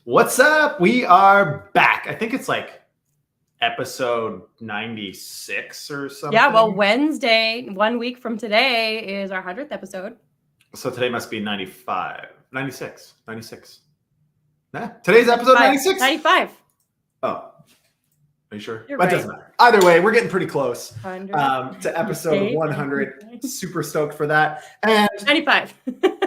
What's up? We are back. I think it's like episode 96 or something. Yeah, well, Wednesday, 1 week from today, is our 100th episode. So today must be 96. Nah, today's episode 96? 95. Oh, are you sure? You're That right. doesn't matter. Either way, we're getting pretty close 100. to episode 100. Super stoked for that. And 95.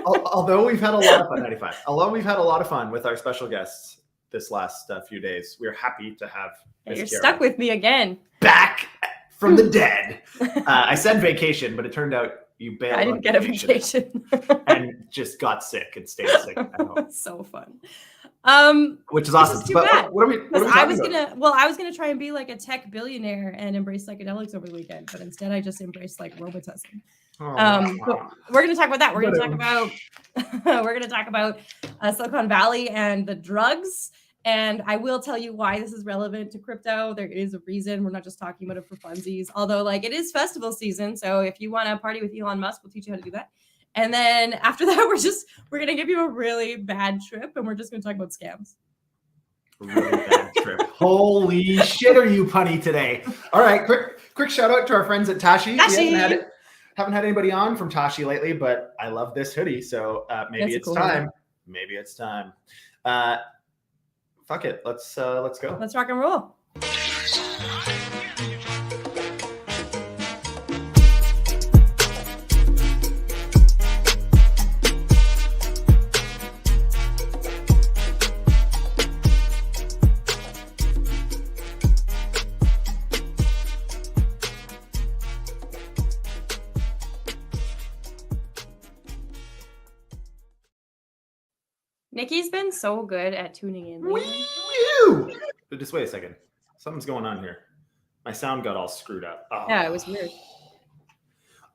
although we've had a lot of fun, 95. Although we've had a lot of fun with our special guests this last few days, we're happy to have Yeah, you're Miss Kiara stuck with me again. back from the dead. I said vacation, but it turned out you bailed. I didn't get a vacation. and just got sick and stayed sick at home. So fun. Which is awesome. This is too But bad. what are we I was talking about? I was gonna try and be like a tech billionaire and embrace psychedelics over the weekend, but instead I just embraced like robotism. But we're gonna talk about that. We're gonna talk about Silicon Valley and the drugs. And I will tell you why this is relevant to crypto. There is a reason. We're not just talking about it for funsies. Although, like, it is festival season, so if you want to party with Elon Musk, we'll teach you how to do that. And then after that, we're gonna give you a really bad trip, and we're just gonna talk about scams. Really bad trip. Holy shit, are you punny today? All right, quick shout out to our friends at Tashi. Tashi! We haven't had anybody on from Tashi lately, but I love this hoodie, so maybe it's time. Maybe it's time. Fuck it, let's go. Let's rock and roll. Nikki's been so good at tuning in. Woo! Just wait a second. Something's going on here. My sound got all screwed up. Oh. Yeah, it was weird.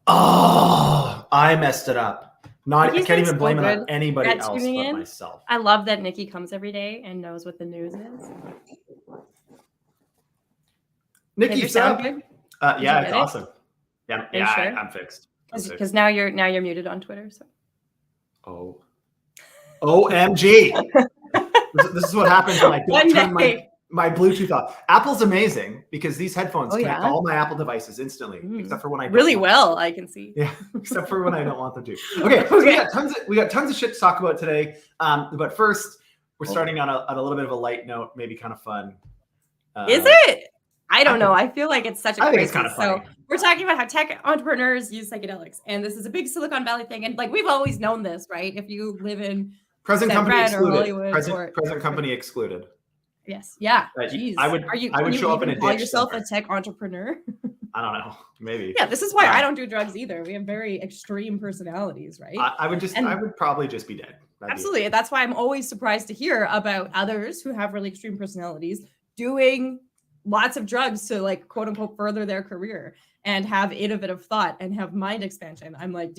Oh, I messed it up. I can't even blame it on anybody else but myself. I love that Nikki comes every day and knows what the news is. Nikki, your sound good? Yeah, it's awesome. Yeah, sure? I'm fixed. Because now you're muted on Twitter. So. Oh. OMG. This is what happens when I don't turn my Bluetooth off. Apple's amazing because these headphones connect all my Apple devices instantly, except for when I really well, I can see. Yeah, except for when I don't want them to. Okay, so we got tons of shit to talk about today. But first, we're starting on a little bit of a light note, maybe kind of fun. Is it? I don't know. I feel like it's such a I think crisis. it's kind of funny. So we're talking about how tech entrepreneurs use psychedelics, and this is a big Silicon Valley thing. And like we've always known this, right? If you live in present company excluded. Present company excluded. Yes. Yeah. Jeez. I would show up in a ditch. Call yourself somewhere. a tech entrepreneur? I don't know. Maybe. Yeah. This is why I don't do drugs either. We have very extreme personalities, right? I would probably just be dead. Absolutely. That's why I'm always surprised to hear about others who have really extreme personalities doing lots of drugs to like quote unquote further their career and have innovative thought and have mind expansion. I'm like,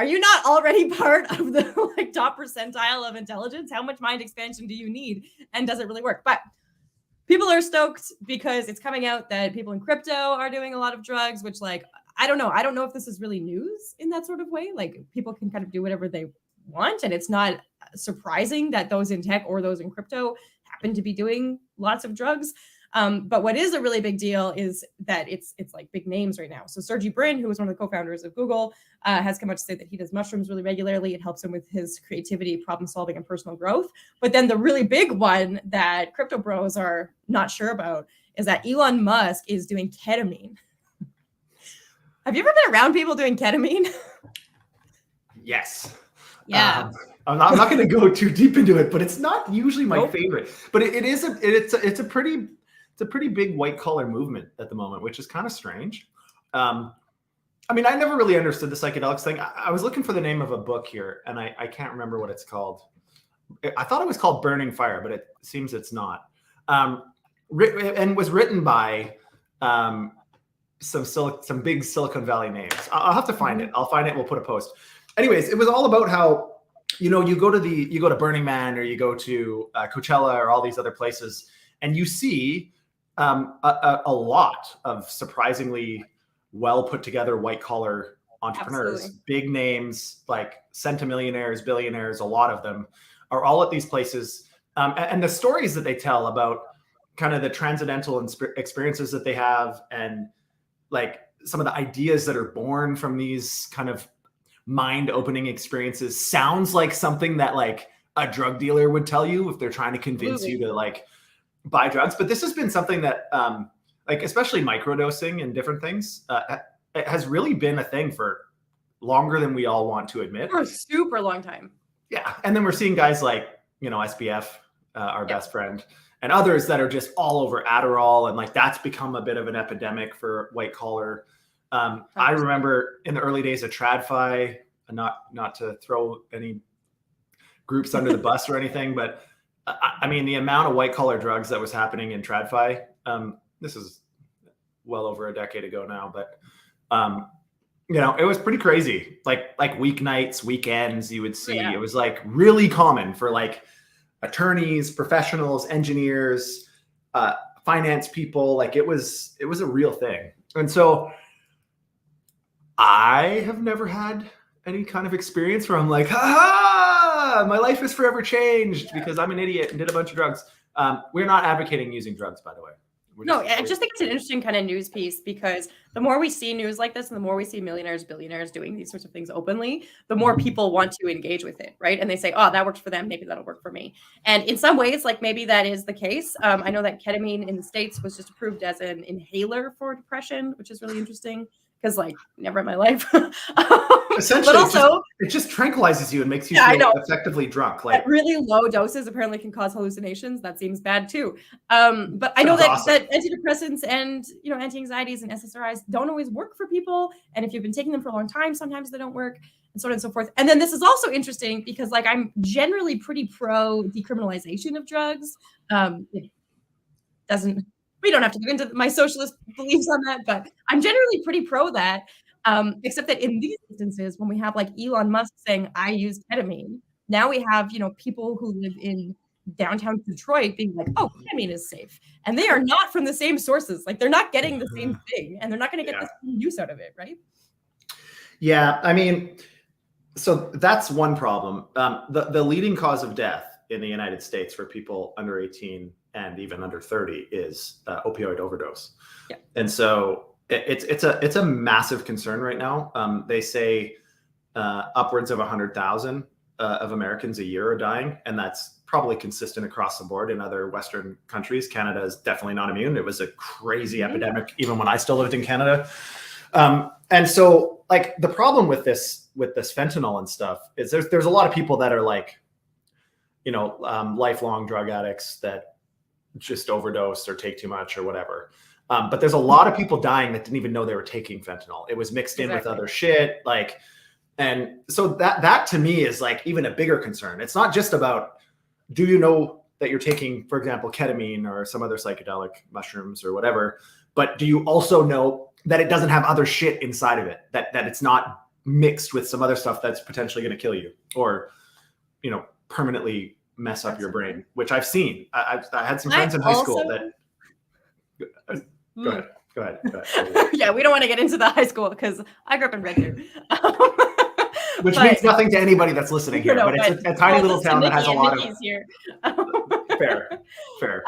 are you not already part of the like top percentile of intelligence? How much mind expansion do you need? And does it really work? But people are stoked because it's coming out that people in crypto are doing a lot of drugs, which like, I don't know. I don't know if this is really news in that sort of way. Like people can kind of do whatever they want. And it's not surprising that those in tech or those in crypto happen to be doing lots of drugs. But what is a really big deal is that it's like big names right now. So Sergey Brin, who was one of the co-founders of Google, has come out to say that he does mushrooms really regularly. It helps him with his creativity, problem solving, and personal growth. But then the really big one that crypto bros are not sure about is that Elon Musk is doing ketamine. Have you ever been around people doing ketamine? Yes. Yeah. I'm not going to go too deep into it, but it's not usually my favorite. But it's a pretty big white collar movement at the moment, which is kind of strange. I mean, I never really understood the psychedelics thing. I was looking for the name of a book here, and I can't remember what it's called. I thought it was called Burning Fire, but it seems it's not. And was written by some big Silicon Valley names. I'll have to find it. I'll find it. We'll put a post. Anyways, it was all about how you go to Burning Man or you go to Coachella or all these other places, and you see a lot of surprisingly well put together white collar entrepreneurs. Absolutely. Big names like centimillionaires, billionaires, a lot of them are all at these places And the stories that they tell about kind of the transcendental experiences that they have, and like some of the ideas that are born from these kind of mind-opening experiences, sounds like something that like a drug dealer would tell you if they're trying to convince you to like buy drugs. But this has been something that like especially microdosing and different things it has really been a thing for longer than we all want to admit. For a super long time. Yeah. And then we're seeing guys like, you know, SBF, our best friend, and others that are just all over Adderall. And like, that's become a bit of an epidemic for white collar. I remember in the early days of TradFi, not to throw any groups under the bus or anything, but I mean, the amount of white collar drugs that was happening in TradFi, this is well over a decade ago now, but you know, it was pretty crazy. Like weeknights, weekends, you would see, it was like really common for like attorneys, professionals, engineers, finance people. Like it was a real thing. And so I have never had any kind of experience where I'm like, ha, my life is forever changed because I'm an idiot and did a bunch of drugs. We're not advocating using drugs, by the way. No, I just think it's an interesting kind of news piece, because the more we see news like this and the more we see millionaires, billionaires doing these sorts of things openly, the more people want to engage with it, right? And they say, oh, that works for them, maybe that'll work for me. And in some ways, like maybe that is the case. I know that ketamine in the States was just approved as an inhaler for depression, which is really interesting. Because like never in my life. Essentially, but also it just tranquilizes you and makes you feel effectively drunk. Like at really low doses apparently can cause hallucinations. That seems bad too. But I know that antidepressants and anti-anxieties and SSRIs don't always work for people. And if you've been taking them for a long time, sometimes they don't work, and so on and so forth. And then this is also interesting because like I'm generally pretty pro decriminalization of drugs. It doesn't. We don't have to get into my socialist beliefs on that, but I'm generally pretty pro that, except that in these instances, when we have like Elon Musk saying, I use ketamine, now we have, people who live in downtown Detroit being like, oh, ketamine is safe. And they are not from the same sources. Like they're not getting the same thing and they're not going to get the same use out of it, right? Yeah, I mean, so that's one problem. The leading cause of death in the United States for people under 18 and even under 30 is opioid overdose. Yeah. And so it's a massive concern right now. They say upwards of 100,000 of Americans a year are dying, and that's probably consistent across the board in other Western countries. Canada is definitely not immune. It was a crazy epidemic even when I still lived in Canada. And so like the problem with this fentanyl and stuff is there's a lot of people that are like, lifelong drug addicts that just overdose or take too much or whatever. But there's a lot of people dying that didn't even know they were taking fentanyl. It was mixed in with other shit. And so that to me is like even a bigger concern. It's not just about, do you know that you're taking, for example, ketamine or some other psychedelic mushrooms or whatever, but do you also know that it doesn't have other shit inside of it, that it's not mixed with some other stuff that's potentially going to kill you or, permanently mess up your brain, which I've seen. I had some friends in high school that. Go ahead. Yeah, we don't want to get into the high school because I grew up in Red Deer. Which means nothing to anybody that's listening here, but it's a tiny little town that has a lot of. Here. Fair.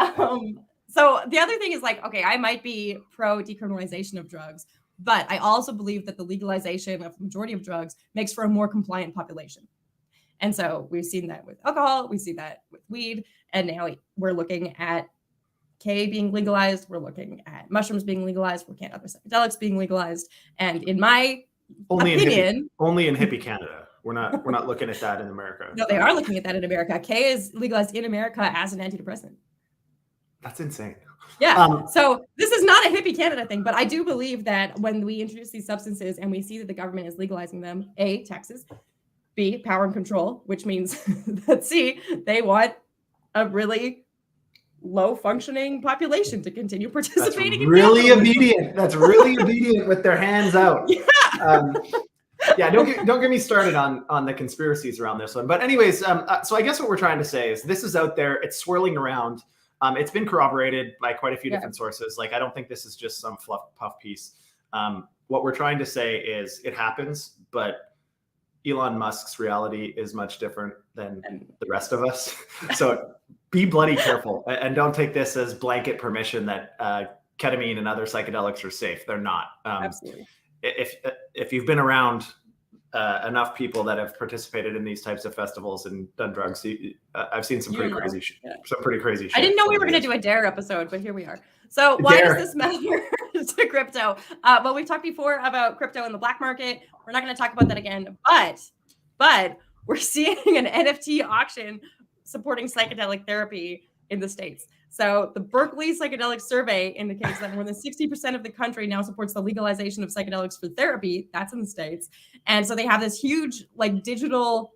So the other thing is like, okay, I might be pro decriminalization of drugs, but I also believe that the legalization of the majority of drugs makes for a more compliant population. And so we've seen that with alcohol, we see that with weed, and now we're looking at K being legalized, we're looking at mushrooms being legalized, we're looking at other psychedelics being legalized. And in my opinion, only in hippie Canada. We're not looking at that in America. No, they are looking at that in America. K is legalized in America as an antidepressant. That's insane. Yeah. So this is not a hippie Canada thing, but I do believe that when we introduce these substances and we see that the government is legalizing them, A, taxes, B, power and control, which means that C, they want a really low functioning population to continue participating. That's really obedient with their hands out. Yeah. Don't get me started on the conspiracies around this one. But anyways, so I guess what we're trying to say is this is out there. It's swirling around. It's been corroborated by quite a few different sources. Like, I don't think this is just some fluff puff piece. What we're trying to say is it happens, but Elon Musk's reality is much different than the rest of us. So be bloody careful, and don't take this as blanket permission that ketamine and other psychedelics are safe. They're not. Absolutely. If you've been around enough people that have participated in these types of festivals and done drugs, I've seen some pretty crazy shit. Some pretty crazy shit. I didn't know we were going to do a dare episode, but here we are. So why does this matter to crypto? Well, we've talked before about crypto in the black market. We're not going to talk about that again, but we're seeing an NFT auction supporting psychedelic therapy in the States. So the Berkeley Psychedelic Survey indicates that more than 60% of the country now supports the legalization of psychedelics for therapy. That's in the States. And so they have this huge like digital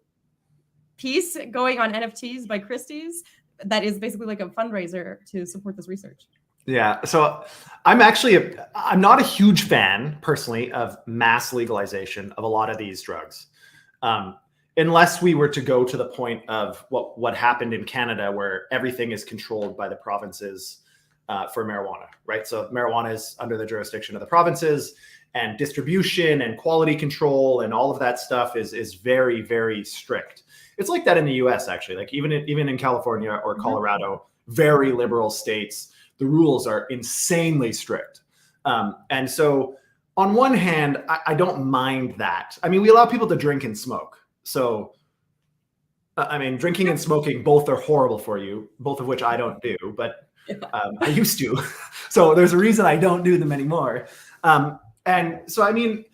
piece going on NFTs by Christie's that is basically like a fundraiser to support this research. Yeah. So I'm not a huge fan personally of mass legalization of a lot of these drugs. Unless we were to go to the point of what happened in Canada, where everything is controlled by the provinces for marijuana, right? So marijuana is under the jurisdiction of the provinces, and distribution and quality control and all of that stuff is very, very strict. It's like that in the US, actually. Like even in California or Colorado, very liberal states, the rules are insanely strict. And so on one hand, I don't mind that. I mean, we allow people to drink and smoke. So, I mean, drinking and smoking, both are horrible for you, both of which I don't do, but I used to. So there's a reason I don't do them anymore. And so, I mean,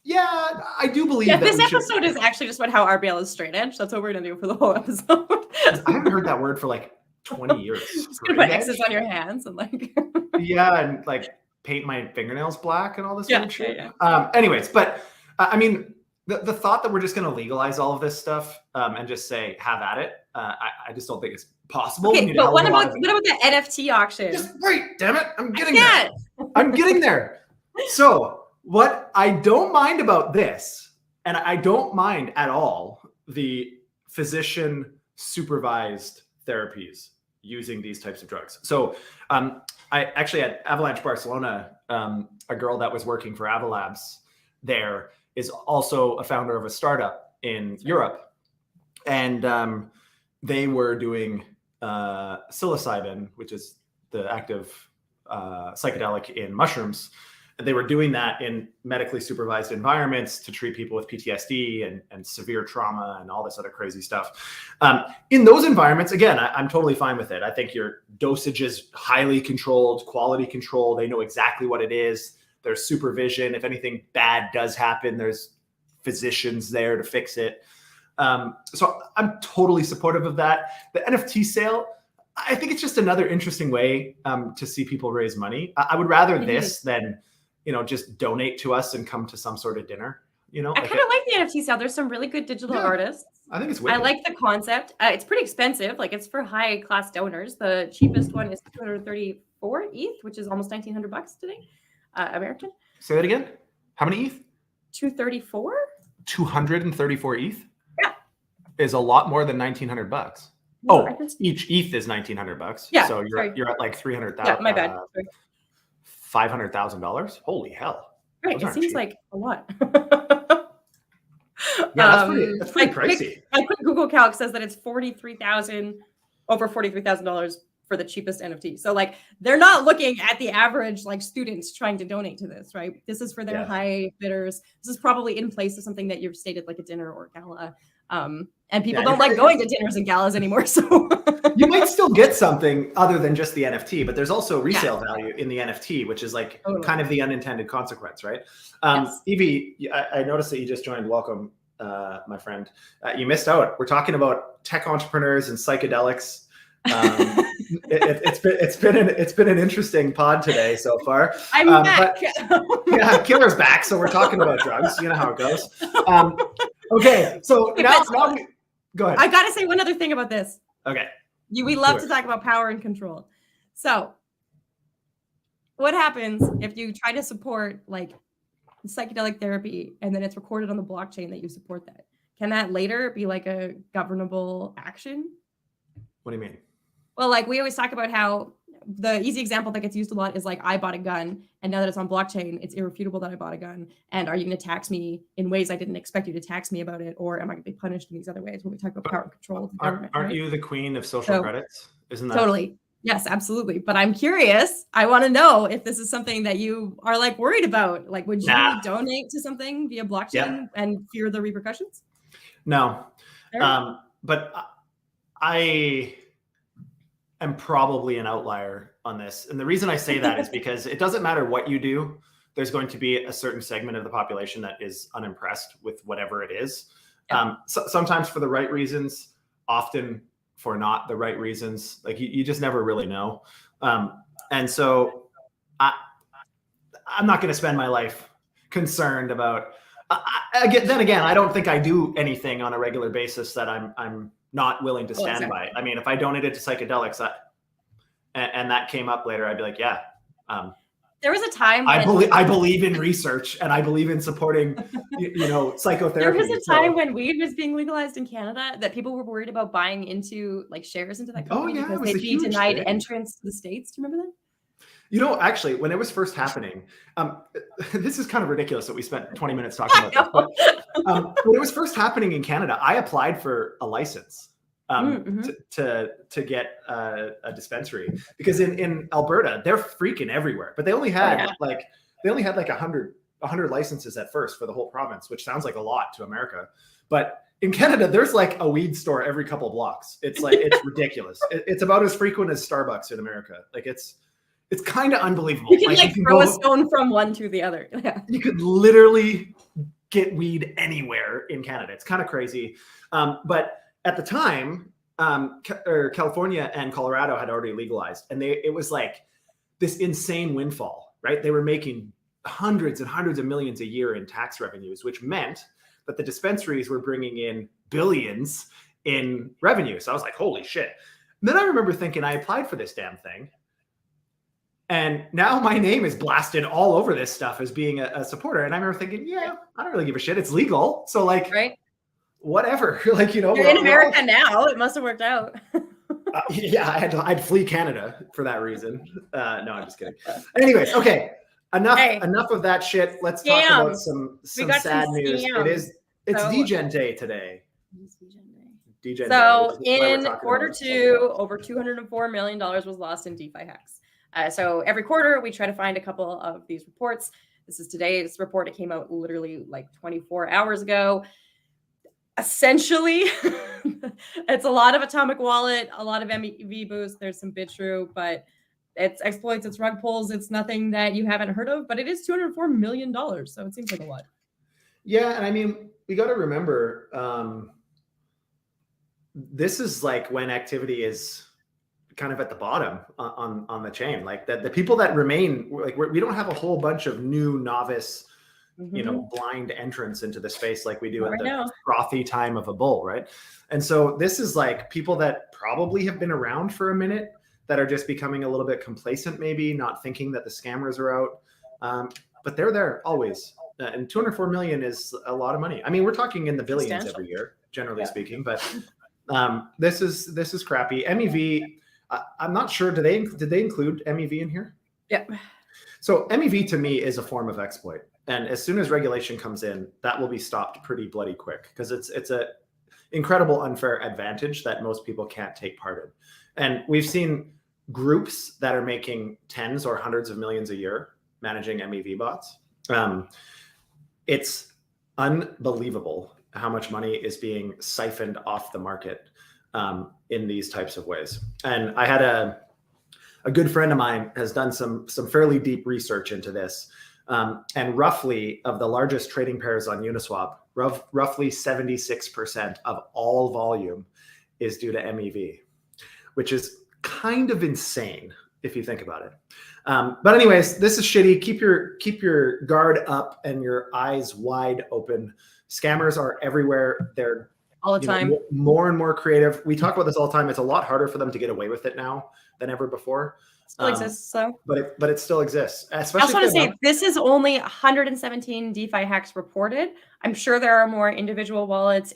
yeah, I do believe that this episode is actually just about how RBL is straight edge. That's what we're going to do for the whole episode. I haven't heard that word for like 20 years. Just going to put X's on your hands and like... Yeah, and like paint my fingernails black and all this weird shit. Yeah. Anyways, but I mean... The thought that we're just going to legalize all of this stuff and just say, have at it, I just don't think it's possible. Okay, but what about the NFT auction? Just wait, damn it. I'm getting there. I'm getting there. So what I don't mind about this, and I don't mind at all, the physician supervised therapies using these types of drugs. So I actually at Avalanche Barcelona, a girl that was working for Avalabs there is also a founder of a startup in Europe. And they were doing psilocybin, which is the active psychedelic in mushrooms. They were doing that in medically supervised environments to treat people with PTSD and severe trauma and all this other crazy stuff. In those environments, again, I'm totally fine with it. I think your dosage is highly controlled, quality control. They know exactly what it is. There's supervision. If anything bad does happen, there's physicians there to fix it. So I'm totally supportive of that. The NFT sale, I think it's just another interesting way to see people raise money. I would rather this than, just donate to us and come to some sort of dinner. I kind of like the NFT sale. There's some really good digital artists. I think it's wicked. I like the concept. It's pretty expensive. Like it's for high class donors. The cheapest one is 234 ETH, which is almost $1,900 today. American. Say that again. How many ETH? 234. 234 ETH. Yeah, is a lot more than $1,900. No, each ETH is $1,900. Yeah. So you're at like 300,000. Yeah, my bad. $500,000. Holy hell! Right. It seems like a lot. Yeah, that's pretty crazy. My quick Google calc says that it's over $43,000 for the cheapest NFT. So like they're not looking at the average like students trying to donate to this, right? This is for their high bidders. This is probably in place of something that you've stated like a dinner or gala. And people don't like going to dinners and galas anymore. So you might still get something other than just the NFT, but there's also resale value in the NFT, which is like kind of the unintended consequence, right? Evie, I noticed that you just joined. Welcome, my friend. You missed out. We're talking about tech entrepreneurs and psychedelics. It's been an interesting pod today so far. I'm back. Yeah, Killer's back, so we're talking about drugs. You know how it goes. Okay, so now go ahead. I gotta say one other thing about this. Okay. We love to talk about power and control. So what happens if you try to support like psychedelic therapy and then it's recorded on the blockchain that you support that? Can that later be like a governable action? What do you mean? Well, like we always talk about how the easy example that gets used a lot is like, I bought a gun, and now that it's on blockchain, it's irrefutable that I bought a gun. And are you going to tax me in ways I didn't expect you to tax me about it? Or am I going to be punished in these other ways when we talk about power and control of the government? Aren't you the queen of social credits? Isn't that? Totally. Yes, absolutely. But I'm curious. I want to know if this is something that you are like worried about. Like, would you donate to something via blockchain and fear the repercussions? No. But I am probably an outlier on this. And the reason I say that is because it doesn't matter what you do. There's going to be a certain segment of the population that is unimpressed with whatever it is. Sometimes for the right reasons, often for not the right reasons. Like you just never really know. And so I'm not going to spend my life concerned about, then again, I don't think I do anything on a regular basis that I'm not willing to stand by. I mean, if I donated to psychedelics and that came up later, I'd be like, yeah. There was a time when I believe in research and I believe in supporting, psychotherapy. There was a time when weed was being legalized in Canada that people were worried about buying into like shares into that company because they'd be denied entrance to the States. Do you remember that? Actually, when it was first happening, this is kind of ridiculous that we spent 20 minutes talking about this. But when it was first happening in Canada, I applied for a license to get a dispensary because in Alberta they're freaking everywhere, but they only had like 100 licenses at first for the whole province, which sounds like a lot to America. But in Canada, there's like a weed store every couple of blocks. It's like it's ridiculous. It's about as frequent as Starbucks in America. Like it's kind of unbelievable. You can throw a stone from one to the other. Yeah. You could literally get weed anywhere in Canada. It's kind of crazy. But at the time, California and Colorado had already legalized, and it was like this insane windfall, right? They were making hundreds and hundreds of millions a year in tax revenues, which meant that the dispensaries were bringing in billions in revenue. So I was like, holy shit. And then I remember thinking, I applied for this damn thing. And now my name is blasted all over this stuff as being a supporter. And I remember thinking, I don't really give a shit. It's legal. So like, whatever. Like, you're in America now. It must have worked out. I'd flee Canada for that reason. No, I'm just kidding. Anyways, okay. Enough of that shit. Let's talk about some sad news. It's Degen Day today. Degen so Day, in quarter two, over $204 million was lost in DeFi hacks. So every quarter, we try to find a couple of these reports. This is today's report. It came out literally like 24 hours ago. Essentially, it's a lot of atomic wallet, a lot of MEV boost. There's some Bitrue, but it's exploits, it's rug pulls. It's nothing that you haven't heard of, but it is $204 million. So it seems like a lot. Yeah. And I mean, we got to remember, this is like when activity is kind of at the bottom on the chain. Like the people that remain, like we don't have a whole bunch of new novice, blind entrance into the space like we do at the frothy time of a bull, right? And so this is like people that probably have been around for a minute that are just becoming a little bit complacent, maybe not thinking that the scammers are out, but they're there always. And 204 million is a lot of money. I mean, we're talking in the billions every year, generally speaking, but this is crappy. MEV, I'm not sure. Did they include MEV in here? Yeah. So MEV to me is a form of exploit. And as soon as regulation comes in, that will be stopped pretty bloody quick because it's a incredible unfair advantage that most people can't take part in. And we've seen groups that are making tens or hundreds of millions a year managing MEV bots. It's unbelievable how much money is being siphoned off the market in these types of ways. And I had a good friend of mine has done some fairly deep research into this. And roughly of the largest trading pairs on Uniswap, roughly 76% of all volume is due to MEV, which is kind of insane if you think about it. But anyways, this is shitty. Keep your guard up and your eyes wide open. Scammers are everywhere. They're all the time, more and more creative. We talk about this all the time. It's a lot harder for them to get away with it now than ever before. Still exists, so. But it still exists. Especially I also want to say this is only 117 DeFi hacks reported. I'm sure there are more individual wallets,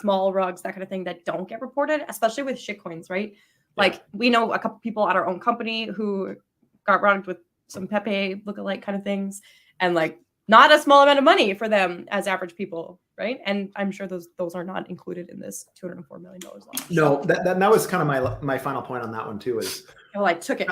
small rugs, that kind of thing that don't get reported, especially with shitcoins, right? Like we know a couple people at our own company who got robbed with some Pepe lookalike kind of things, and like not a small amount of money for them as average people, right? And I'm sure those are not included in this $204 million loss. No, that was kind of my final point on that one too. Is I took it.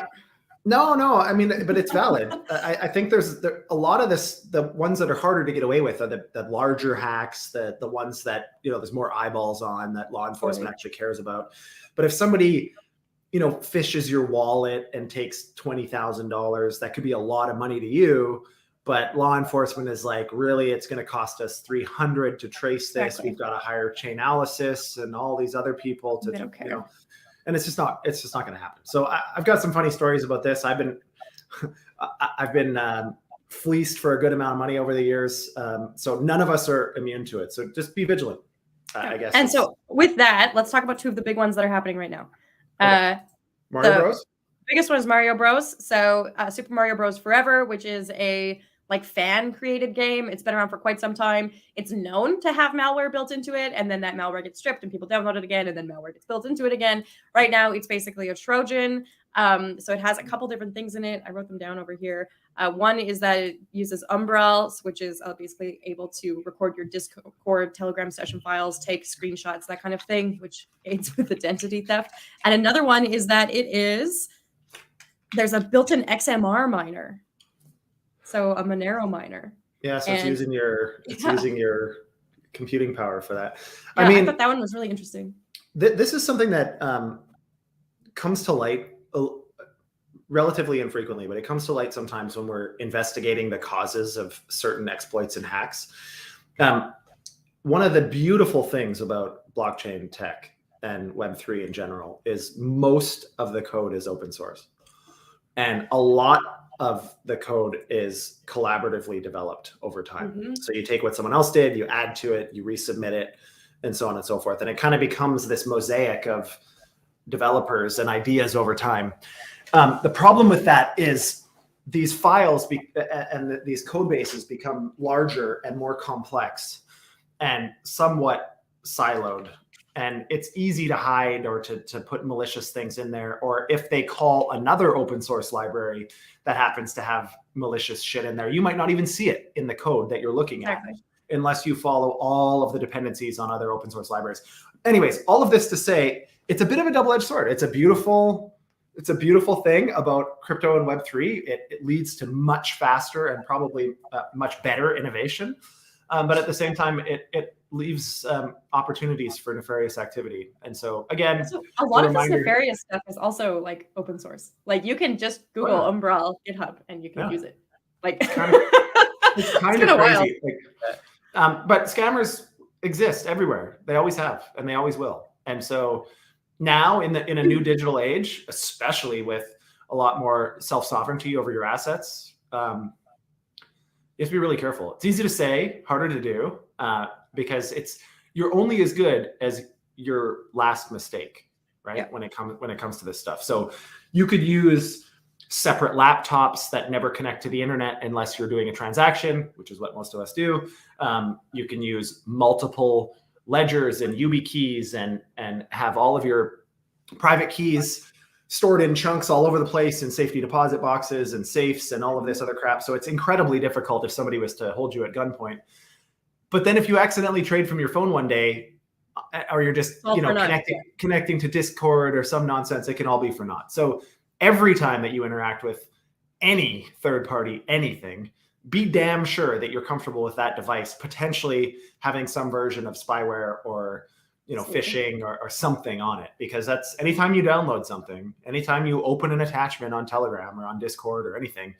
No, I mean, but it's valid. I think there's a lot of this. The ones that are harder to get away with are the larger hacks, the ones that there's more eyeballs on, that law enforcement actually cares about. But if somebody fishes your wallet and takes $20,000, that could be a lot of money to you. But law enforcement is like, really, it's going to cost us $300 to trace this. Exactly. We've got to hire Chainalysis and all these other people to, and it's just not going to happen. So I've got some funny stories about this. I've been fleeced for a good amount of money over the years. So none of us are immune to it. So just be vigilant, I guess. And so with that, let's talk about two of the big ones that are happening right now. Okay. Mario Bros. Biggest one is Mario Bros. So Super Mario Bros. Forever, which is a fan created game. It's been around for quite some time. It's known to have malware built into it, and then that malware gets stripped and people download it again, and then malware gets built into it again. Right now, it's basically a Trojan. So it has a couple different things in it. I wrote them down over here. One is that it uses Umbrel, which is basically able to record your Discord, Telegram session files, take screenshots, that kind of thing, which aids with identity theft. And another one is that there's a built-in XMR miner. So a Monero miner. Yeah, so it's using your computing power for that. Yeah, I thought that one was really interesting. This is something that comes to light relatively infrequently, but it comes to light sometimes when we're investigating the causes of certain exploits and hacks. One of the beautiful things about blockchain tech and Web3 in general is most of the code is open source. And a lot of the code is collaboratively developed over time. Mm-hmm. So you take what someone else did, you add to it, you resubmit it, and so on and so forth. And it kind of becomes this mosaic of developers and ideas over time. The problem with that is these files and these code bases become larger and more complex and somewhat siloed. And it's easy to hide or to put malicious things in there. Or if they call another open source library that happens to have malicious shit in there, you might not even see it in the code that you're looking at unless you follow all of the dependencies on other open source libraries. Anyways, all of this to say, it's a bit of a double-edged sword. It's a beautiful thing about crypto and Web3. It leads to much faster and probably much better innovation. But at the same time, it leaves opportunities for nefarious activity. And so again, a lot of this nefarious stuff is also like open source. Like you can just Google Umbrel GitHub and you can use it. Like it's kind of crazy. But scammers exist everywhere. They always have, and they always will. And so now in a new digital age, especially with a lot more self-sovereignty over your assets, you have to be really careful. It's easy to say, harder to do, because you're only as good as your last mistake, right? Yeah. When it comes to this stuff. So you could use separate laptops that never connect to the internet unless you're doing a transaction, which is what most of us do. You can use multiple ledgers and YubiKeys and have all of your private keys stored in chunks all over the place in safety deposit boxes and safes and all of this other crap. So it's incredibly difficult if somebody was to hold you at gunpoint. But then if you accidentally trade from your phone one day, or you're just connecting to Discord or some nonsense, it can all be for naught. So every time that you interact with any third party, anything, be damn sure that you're comfortable with that device potentially having some version of spyware or phishing or something on it, because that's anytime you download something, anytime you open an attachment on Telegram or on Discord or anything,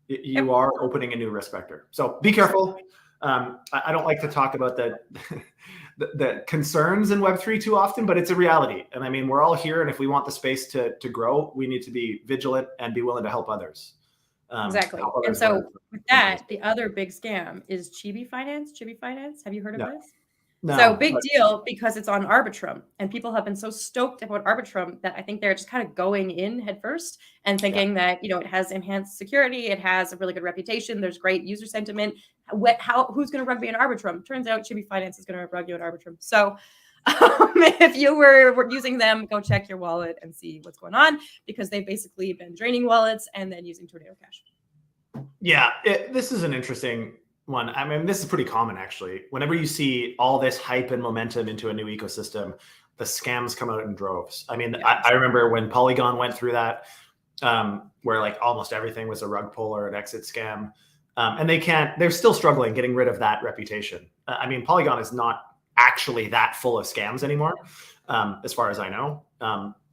you are opening a new risk vector. So be careful. I don't like to talk about the concerns in Web3 too often, but it's a reality. And I mean, we're all here, and if we want the space to grow, we need to be vigilant and be willing to help others. Exactly. And so with that, the other big scam is Chibi Finance. Have you heard of this? No, so big deal because it's on Arbitrum, and people have been so stoked about Arbitrum that I think they're just kind of going in headfirst and thinking that, it has enhanced security. It has a really good reputation. There's great user sentiment. Who's going to rug me in Arbitrum? Turns out Chibi Finance is going to rug you in Arbitrum. So If you were using them, go check your wallet and see what's going on, because they've basically been draining wallets and then using Tornado Cash. Yeah, this is an interesting one. I mean, this is pretty common, actually. Whenever you see all this hype and momentum into a new ecosystem, the scams come out in droves. I mean, I remember when Polygon went through that, where like almost everything was a rug pull or an exit scam. And they're still struggling getting rid of that reputation. I mean, Polygon is not actually that full of scams anymore, as far as I know.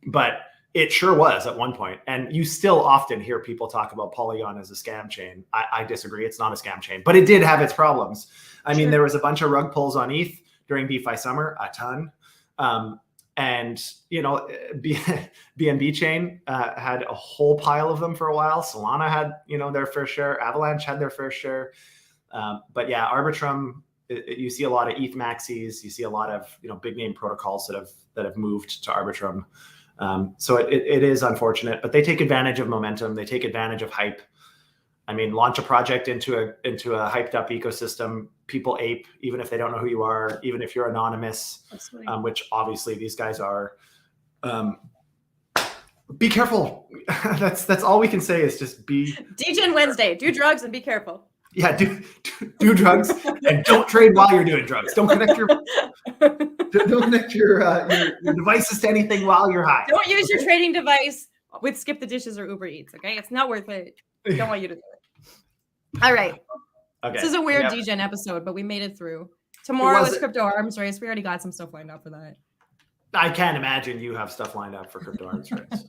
But it sure was at one point. And you still often hear people talk about Polygon as a scam chain. I disagree. It's not a scam chain, but it did have its problems. I mean, there was a bunch of rug pulls on ETH during DeFi summer, a ton. And, you know, BNB chain had a whole pile of them for a while. Solana had, you know, their fair share. Avalanche had their fair share. But yeah, Arbitrum, you see a lot of ETH maxis. You see a lot of, you know, big name protocols that have moved to Arbitrum. So it is unfortunate, but they take advantage of momentum. They take advantage of hype. I mean, launch a project into a hyped up ecosystem. People ape, even if they don't know who you are, even if you're anonymous, which obviously these guys are. Be careful. That's all we can say is just be. Degen Wednesday. Do drugs and be careful. Yeah, do drugs and don't trade while you're doing drugs. Don't connect your devices to anything while you're high. Don't use your trading device with Skip the Dishes or Uber Eats. Okay, it's not worth it. I don't want you to do it. All right. Okay. This is a weird Degen episode, but we made it through. Tomorrow is Crypto Arms Race. We already got some stuff lined up for that. I can't imagine you have stuff lined up for Crypto Arms Race.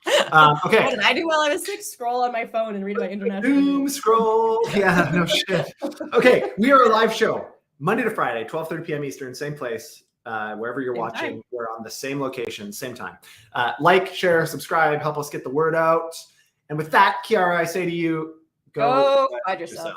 Okay. What did I do while I was sick? Scroll on my phone and read about international. Doom scroll. Yeah, no shit. Okay, we are a live show Monday to Friday, 12:30 p.m. Eastern, same place. Wherever you're watching, time. We're on the same location, same time. Like, share, subscribe, help us get the word out. And with that, Kiara, I say to you, go find yourself.